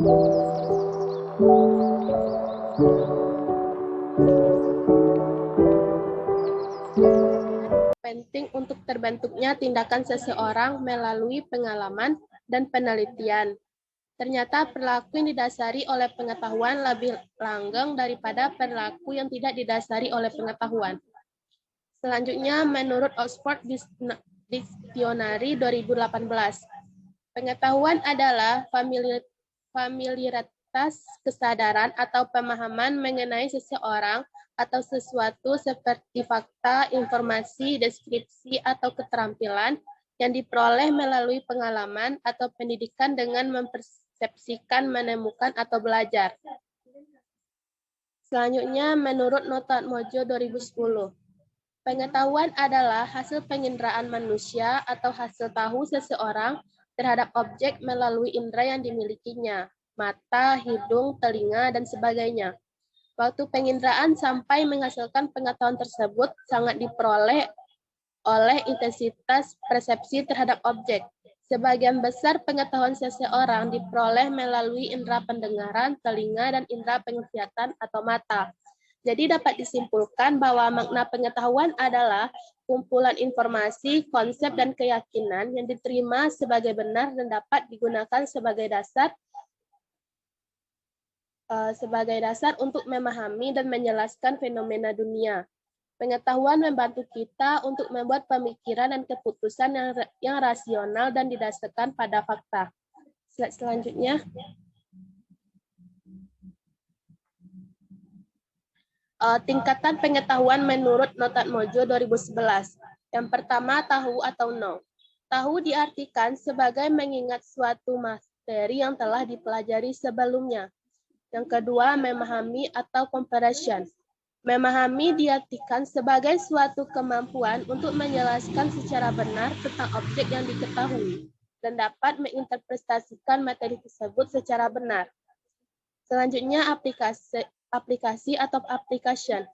Penting untuk terbentuknya tindakan seseorang melalui pengalaman dan penelitian. Ternyata perilaku yang didasari oleh pengetahuan lebih langgeng daripada perilaku yang tidak didasari oleh pengetahuan. Selanjutnya, menurut Oxford Dictionary 2018, pengetahuan adalah familiaritas, kesadaran, atau pemahaman mengenai seseorang atau sesuatu seperti fakta, informasi, deskripsi, atau keterampilan yang diperoleh melalui pengalaman atau pendidikan dengan mempersepsikan, menemukan, atau belajar. Selanjutnya, menurut Nota Mojo 2010, pengetahuan adalah hasil penginderaan manusia atau hasil tahu seseorang terhadap objek melalui indera yang dimilikinya, mata, hidung, telinga, dan sebagainya. Waktu penginderaan sampai menghasilkan pengetahuan tersebut sangat diperoleh oleh intensitas persepsi terhadap objek. Sebagian besar pengetahuan seseorang diperoleh melalui indera pendengaran, telinga, dan indera penglihatan atau mata. Jadi dapat disimpulkan bahwa makna pengetahuan adalah kumpulan informasi, konsep, dan keyakinan yang diterima sebagai benar dan dapat digunakan sebagai dasar untuk memahami dan menjelaskan fenomena dunia. Pengetahuan membantu kita untuk membuat pemikiran dan keputusan yang rasional dan didasarkan pada fakta. Slide selanjutnya. Tingkatan pengetahuan menurut Nota Mojo 2011. Yang pertama, tahu atau know. Tahu diartikan sebagai mengingat suatu materi yang telah dipelajari sebelumnya. Yang kedua, memahami atau comprehension. Memahami diartikan sebagai suatu kemampuan untuk menjelaskan secara benar tentang objek yang diketahui dan dapat menginterpretasikan materi tersebut secara benar. Selanjutnya, aplikasi atau application.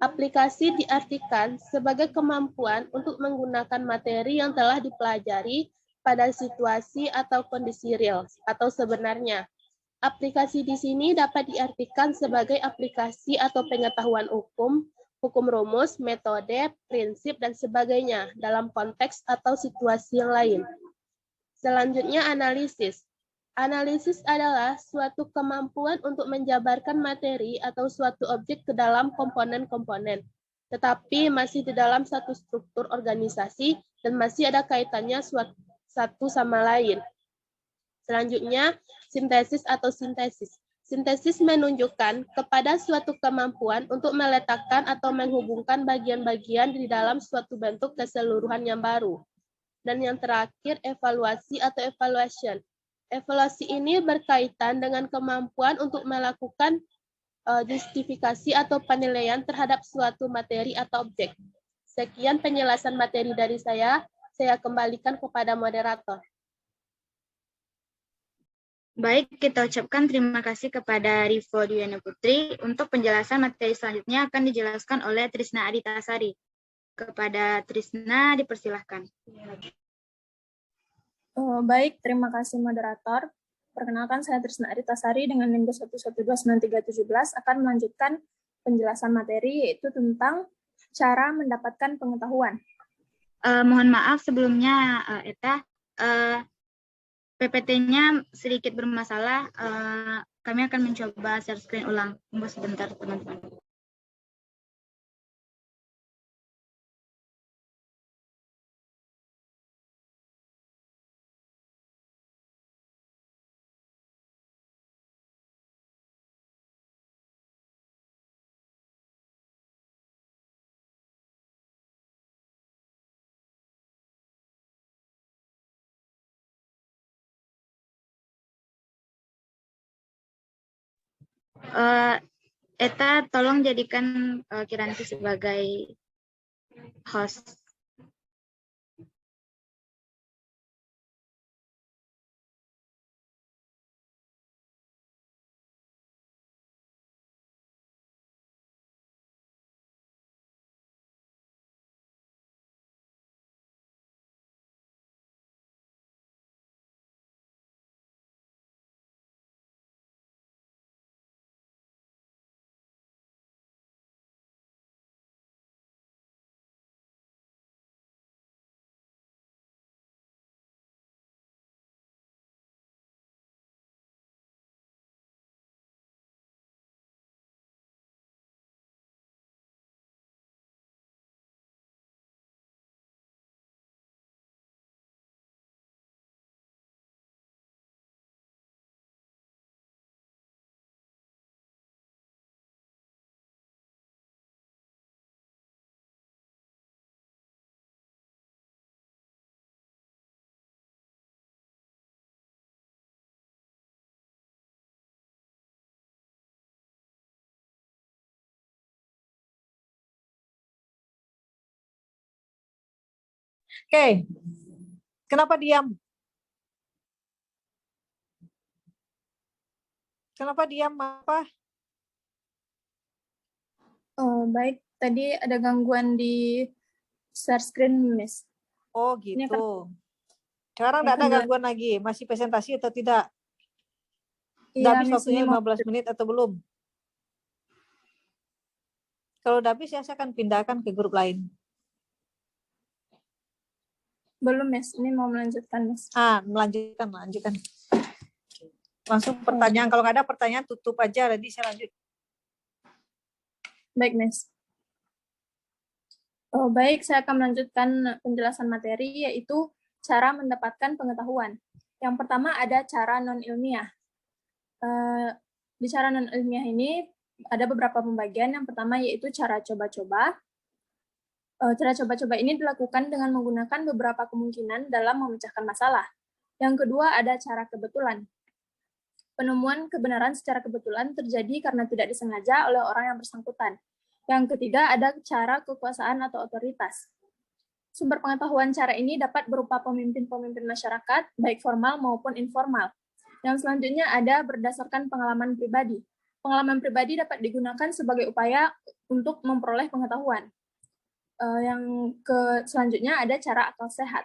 Aplikasi diartikan sebagai kemampuan untuk menggunakan materi yang telah dipelajari pada situasi atau kondisi real atau sebenarnya. Aplikasi di sini dapat diartikan sebagai aplikasi atau pengetahuan hukum rumus, metode, prinsip, dan sebagainya dalam konteks atau situasi yang lain. Selanjutnya, analisis. Analisis adalah suatu kemampuan untuk menjabarkan materi atau suatu objek ke dalam komponen-komponen, tetapi masih di dalam satu struktur organisasi dan masih ada kaitannya satu sama lain. Selanjutnya, sintesis atau sintesis. Sintesis menunjukkan kepada suatu kemampuan untuk meletakkan atau menghubungkan bagian-bagian di dalam suatu bentuk keseluruhan yang baru. Dan yang terakhir, evaluasi atau evaluation. Evaluasi ini berkaitan dengan kemampuan untuk melakukan justifikasi atau penilaian terhadap suatu materi atau objek. Sekian penjelasan materi dari saya kembalikan kepada moderator. Baik, kita ucapkan terima kasih kepada Rivo Dwiana Putri. Untuk penjelasan materi selanjutnya akan dijelaskan oleh Trisna Aditasari. Kepada Trisna, dipersilahkan. Baik, terima kasih moderator. Perkenalkan, saya Trisna Aditasari dengan NIM 1129317 akan melanjutkan penjelasan materi, yaitu tentang cara mendapatkan pengetahuan. Mohon maaf sebelumnya, Eta, PPT-nya sedikit bermasalah. Kami akan mencoba share screen ulang. Tunggu sebentar, teman-teman. Eta, tolong jadikan Kiranti sebagai host. Oke. Kenapa diam? Kenapa diam? Apa? Oh, baik. Tadi ada gangguan di share screen, Miss. Oh Ini gitu. Sekarang ini tidak ada akan gangguan lagi. Masih presentasi atau tidak? Udah Iya, habis Miss, waktunya ini mau 15 menit atau belum? Kalau udah habis ya saya akan pindahkan ke grup lain. belum, Miss. Ini mau melanjutkan, Miss. Melanjutkan. Langsung pertanyaan. Kalau nggak ada pertanyaan tutup aja. Nanti saya lanjut. Baik, Miss. Oh, baik, saya akan melanjutkan penjelasan materi, yaitu cara mendapatkan pengetahuan. Yang pertama ada cara non-ilmiah. Di cara non-ilmiah ini ada beberapa pembagian. Yang pertama yaitu cara coba-coba. Cara coba-coba ini dilakukan dengan menggunakan beberapa kemungkinan dalam memecahkan masalah. Yang kedua ada cara kebetulan. Penemuan kebenaran secara kebetulan terjadi karena tidak disengaja oleh orang yang bersangkutan. Yang ketiga ada cara kekuasaan atau otoritas. Sumber pengetahuan cara ini dapat berupa pemimpin-pemimpin masyarakat, baik formal maupun informal. Yang selanjutnya ada berdasarkan pengalaman pribadi. Pengalaman pribadi dapat digunakan sebagai upaya untuk memperoleh pengetahuan. Selanjutnya ada cara akal sehat.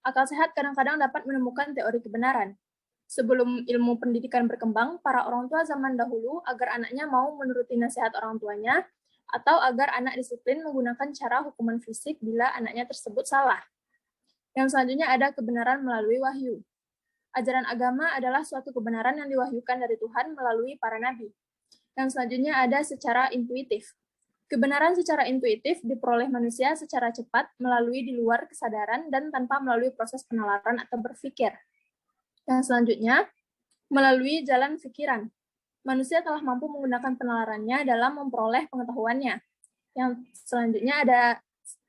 Akal sehat kadang-kadang dapat menemukan teori kebenaran. Sebelum ilmu pendidikan berkembang, para orang tua zaman dahulu agar anaknya mau menuruti nasihat orang tuanya, atau agar anak disiplin menggunakan cara hukuman fisik bila anaknya tersebut salah. Yang selanjutnya ada kebenaran melalui wahyu. Ajaran agama adalah suatu kebenaran yang diwahyukan dari Tuhan melalui para nabi. Yang selanjutnya ada secara intuitif. Kebenaran secara intuitif diperoleh manusia secara cepat melalui di luar kesadaran dan tanpa melalui proses penalaran atau berpikir. Yang selanjutnya, melalui jalan pikiran. Manusia telah mampu menggunakan penalarannya dalam memperoleh pengetahuannya. Yang selanjutnya ada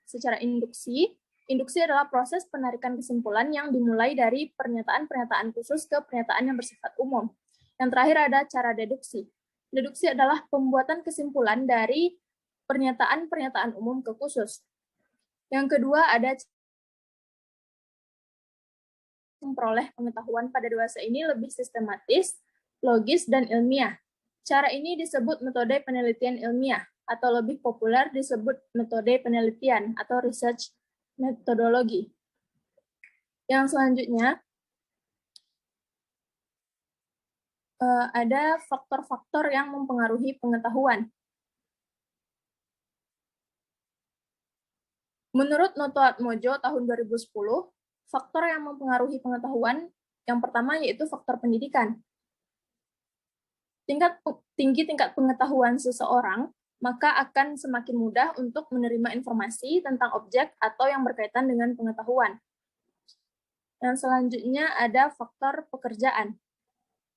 secara induksi. Induksi adalah proses penarikan kesimpulan yang dimulai dari pernyataan-pernyataan khusus ke pernyataan yang bersifat umum. Yang terakhir ada cara deduksi. Deduksi adalah pembuatan kesimpulan dari pernyataan-pernyataan umum ke khusus. Yang kedua ada memperoleh pengetahuan pada dewasa ini lebih sistematis, logis, dan ilmiah. Cara ini disebut metode penelitian ilmiah, atau lebih populer disebut metode penelitian atau research methodology. Yang selanjutnya, ada faktor-faktor yang mempengaruhi pengetahuan. Menurut Noto Atmojo tahun 2010, faktor yang mempengaruhi pengetahuan yang pertama yaitu faktor pendidikan. Tinggi tingkat pengetahuan seseorang, maka akan semakin mudah untuk menerima informasi tentang objek atau yang berkaitan dengan pengetahuan. Yang selanjutnya ada faktor pekerjaan.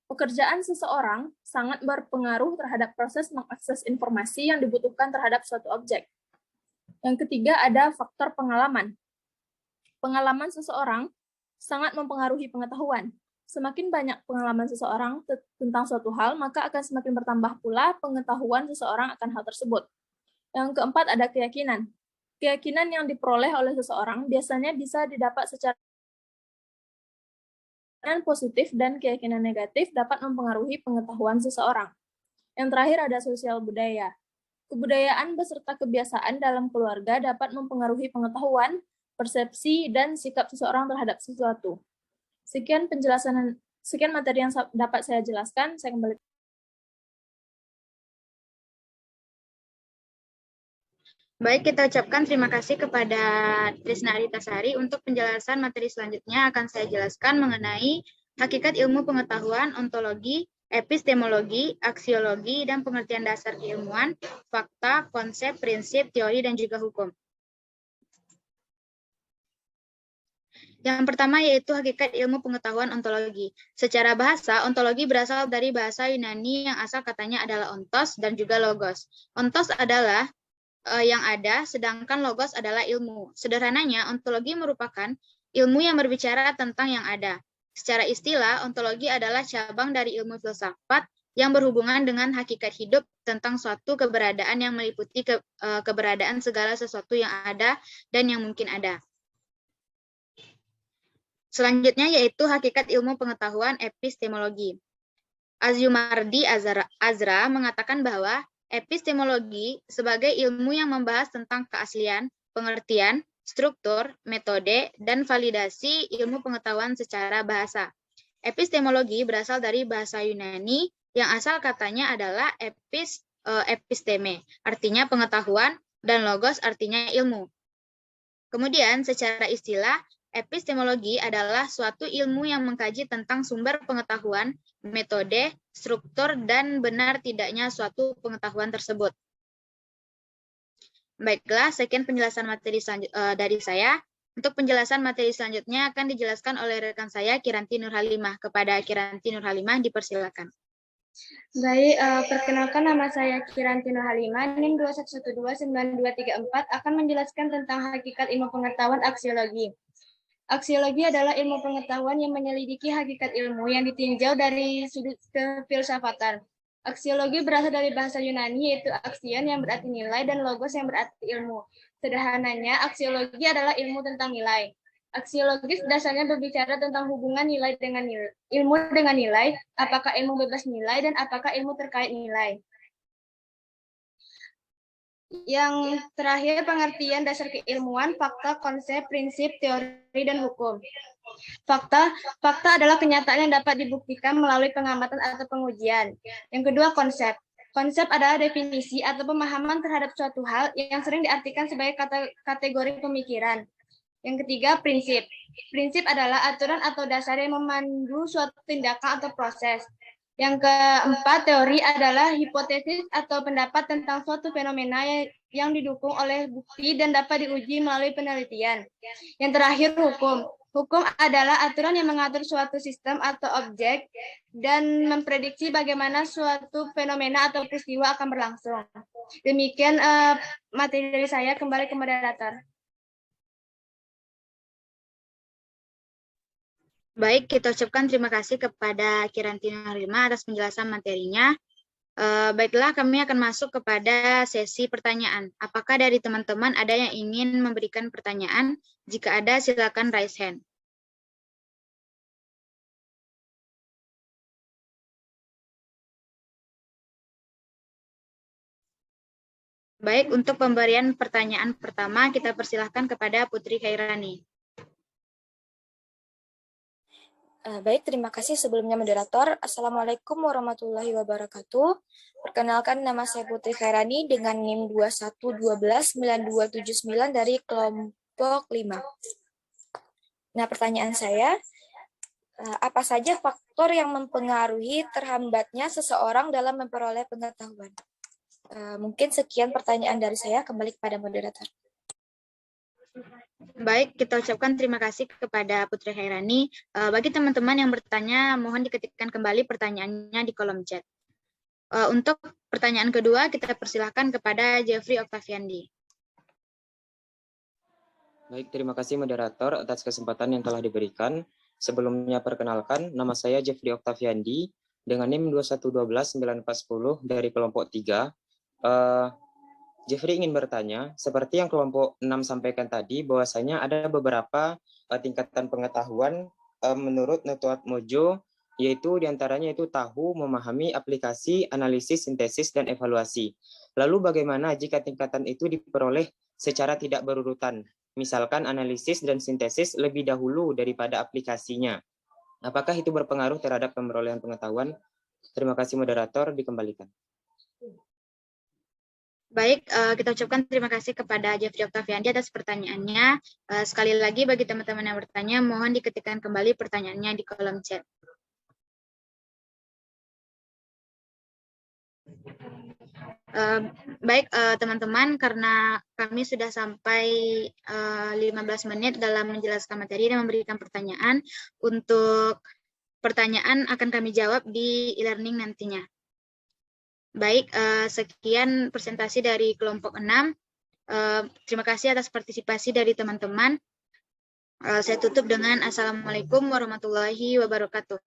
Pekerjaan seseorang sangat berpengaruh terhadap proses mengakses informasi yang dibutuhkan terhadap suatu objek. Yang ketiga ada faktor pengalaman. Pengalaman seseorang sangat mempengaruhi pengetahuan. Semakin banyak pengalaman seseorang tentang suatu hal, maka akan semakin bertambah pula pengetahuan seseorang akan hal tersebut. Yang keempat ada keyakinan. Keyakinan yang diperoleh oleh seseorang biasanya bisa didapat secara positif dan keyakinan negatif dapat mempengaruhi pengetahuan seseorang. Yang terakhir ada sosial budaya. Kebudayaan beserta kebiasaan dalam keluarga dapat mempengaruhi pengetahuan, persepsi, dan sikap seseorang terhadap sesuatu. Sekian materi yang dapat saya jelaskan. Saya kembali. Baik, kita ucapkan terima kasih kepada Trisna Aritasari. Untuk penjelasan materi selanjutnya akan saya jelaskan mengenai hakikat ilmu pengetahuan, ontologi, epistemologi, aksiologi, dan pengertian dasar keilmuan, fakta, konsep, prinsip, teori, dan juga hukum. Yang pertama yaitu hakikat ilmu pengetahuan ontologi. Secara bahasa, ontologi berasal dari bahasa Yunani yang asal katanya adalah ontos dan juga logos. Ontos adalah yang ada, sedangkan logos adalah ilmu. Sederhananya, ontologi merupakan ilmu yang berbicara tentang yang ada. Secara istilah, ontologi adalah cabang dari ilmu filsafat yang berhubungan dengan hakikat hidup tentang suatu keberadaan yang meliputi keberadaan segala sesuatu yang ada dan yang mungkin ada. Selanjutnya yaitu hakikat ilmu pengetahuan epistemologi. Azumardi Azra mengatakan bahwa epistemologi sebagai ilmu yang membahas tentang keaslian, pengertian, struktur, metode, dan validasi ilmu pengetahuan secara bahasa. Epistemologi berasal dari bahasa Yunani yang asal katanya adalah episteme, artinya pengetahuan, dan logos artinya ilmu. Kemudian secara istilah, epistemologi adalah suatu ilmu yang mengkaji tentang sumber pengetahuan, metode, struktur, dan benar tidaknya suatu pengetahuan tersebut. Baiklah, sekian penjelasan materi dari saya. Untuk penjelasan materi selanjutnya akan dijelaskan oleh rekan saya, Kiranti Nurhalimah. Kepada Kiranti Nurhalimah, dipersilakan. Baik, perkenalkan nama saya Kiranti Nurhalimah, NIM 21129234 akan menjelaskan tentang hakikat ilmu pengetahuan aksiologi. Aksiologi adalah ilmu pengetahuan yang menyelidiki hakikat ilmu yang ditinjau dari sudut kefilsafatan. Aksiologi berasal dari bahasa Yunani yaitu aksion yang berarti nilai dan logos yang berarti ilmu. Sederhananya, aksiologi adalah ilmu tentang nilai. Aksiologis dasarnya berbicara tentang hubungan nilai dengan nilai, ilmu dengan nilai, apakah ilmu bebas nilai dan apakah ilmu terkait nilai. Yang terakhir, pengertian dasar keilmuan, fakta, konsep, prinsip, teori, dan hukum. Fakta adalah kenyataan yang dapat dibuktikan melalui pengamatan atau pengujian. Yang kedua, konsep. Konsep adalah definisi atau pemahaman terhadap suatu hal yang sering diartikan sebagai kategori pemikiran. Yang ketiga, prinsip. Prinsip adalah aturan atau dasar yang memandu suatu tindakan atau proses. Yang keempat, teori adalah hipotesis atau pendapat tentang suatu fenomena yang didukung oleh bukti dan dapat diuji melalui penelitian. Yang terakhir, hukum. Hukum adalah aturan yang mengatur suatu sistem atau objek dan memprediksi bagaimana suatu fenomena atau peristiwa akan berlangsung. Demikian materi dari saya, kembali ke moderator. Baik, kita ucapkan terima kasih kepada Kiranti Nurhalimah atas penjelasan materinya. Baiklah, kami akan masuk kepada sesi pertanyaan. Apakah dari teman-teman ada yang ingin memberikan pertanyaan? Jika ada, silakan raise hand. Baik, untuk pemberian pertanyaan pertama, kita persilahkan kepada Putri Khairani. Baik, terima kasih sebelumnya moderator. Assalamualaikum warahmatullahi wabarakatuh. Perkenalkan, nama saya Putri Khairani dengan NIM 21129279 dari kelompok 5. Nah, pertanyaan saya, apa saja faktor yang mempengaruhi terhambatnya seseorang dalam memperoleh pengetahuan? Mungkin sekian pertanyaan dari saya, kembali kepada moderator. Baik, kita ucapkan terima kasih kepada Putri Khairani. Bagi teman-teman yang bertanya, mohon diketikkan kembali pertanyaannya di kolom chat. Untuk pertanyaan kedua, kita persilahkan kepada Jeffrey Octaviandi. Baik, terima kasih moderator atas kesempatan yang telah diberikan. Sebelumnya perkenalkan, nama saya Jeffrey Octaviandi dengan NIM 2112940 dari kelompok 3. Jeffrey ingin bertanya, seperti yang kelompok 6 sampaikan tadi, bahwasanya ada beberapa tingkatan pengetahuan menurut Notoat Mojo, yaitu diantaranya itu tahu, memahami, aplikasi, analisis, sintesis, dan evaluasi. Lalu bagaimana jika tingkatan itu diperoleh secara tidak berurutan? Misalkan analisis dan sintesis lebih dahulu daripada aplikasinya. Apakah itu berpengaruh terhadap pemerolehan pengetahuan? Terima kasih moderator, dikembalikan. Baik, kita ucapkan terima kasih kepada Jeffrey Octaviandi atas pertanyaannya. Sekali lagi bagi teman-teman yang bertanya, mohon diketikkan kembali pertanyaannya di kolom chat. Baik, teman-teman, karena kami sudah sampai 15 menit dalam menjelaskan materi dan memberikan pertanyaan, untuk pertanyaan akan kami jawab di e-learning nantinya. Baik, sekian presentasi dari kelompok 6. Terima kasih atas partisipasi dari teman-teman. Saya tutup dengan Assalamualaikum warahmatullahi wabarakatuh.